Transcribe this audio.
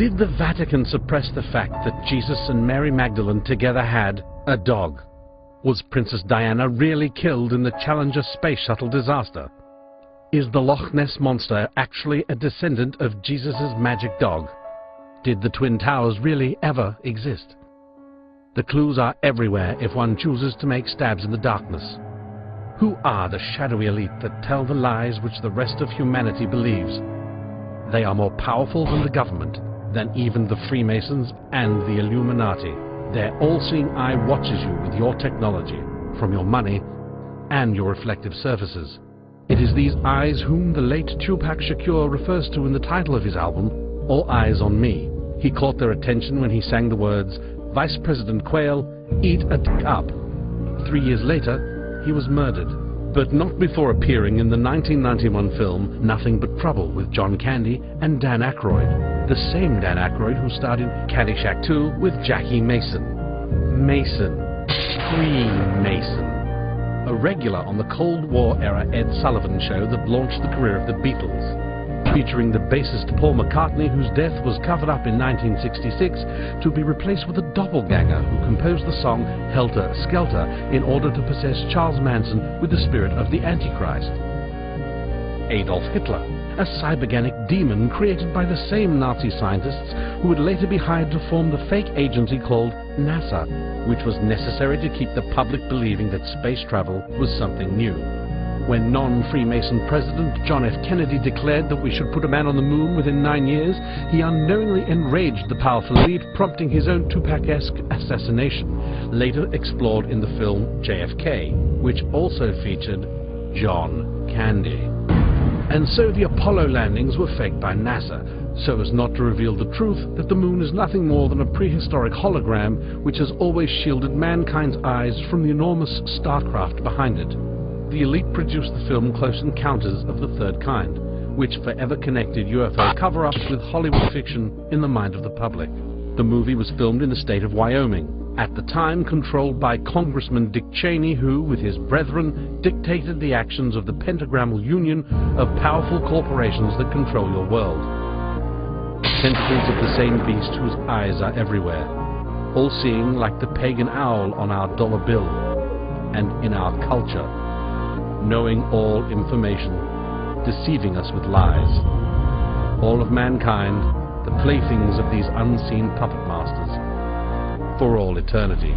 Did the Vatican suppress the fact that Jesus and Mary Magdalene together had a dog? Was Princess Diana really killed in the Challenger space shuttle disaster? Is the Loch Ness Monster actually a descendant of Jesus' magic dog? Did the Twin Towers really ever exist? The clues are everywhere if one chooses to make stabs in the darkness. Who are the shadowy elite that tell the lies which the rest of humanity believes? They are more powerful than the government, than even the Freemasons and the Illuminati. Their all-seeing eye watches you with your technology, from your money and your reflective surfaces. It is these eyes whom the late Tupac Shakur refers to in the title of his album, All Eyes on Me. He caught their attention when he sang the words, "Vice President Quayle, eat a dick up." 3 years later, he was murdered, but not before appearing in the 1991 film Nothing But Trouble with John Candy and Dan Aykroyd, the same Dan Aykroyd who starred in Caddyshack 2 with Jackie Mason. Mason. Freemason. A regular on the Cold War-era Ed Sullivan show that launched the career of the Beatles, featuring the bassist Paul McCartney, whose death was covered up in 1966 to be replaced with a doppelganger who composed the song Helter Skelter in order to possess Charles Manson with the spirit of the Antichrist. Adolf Hitler, a cyberganic demon created by the same Nazi scientists who would later be hired to form the fake agency called NASA, which was necessary to keep the public believing that space travel was something new. When non-Freemason President John F. Kennedy declared that we should put a man on the moon within 9 years, he unknowingly enraged the powerful elite, prompting his own Tupac-esque assassination, later explored in the film JFK, which also featured John Candy. And so the Apollo landings were faked by NASA, so as not to reveal the truth that the moon is nothing more than a prehistoric hologram which has always shielded mankind's eyes from the enormous starcraft behind it. The elite produced the film Close Encounters of the Third Kind, which forever connected UFO cover-ups with Hollywood fiction in the mind of the public. The movie was filmed in the state of Wyoming, at the time controlled by Congressman Dick Cheney, who, with his brethren, dictated the actions of the pentagrammal union of powerful corporations that control your world. Tentacles of the same beast whose eyes are everywhere, all-seeing like the pagan owl on our dollar bill and in our culture, knowing all information, deceiving us with lies. All of mankind, the playthings of these unseen puppet masters, for all eternity.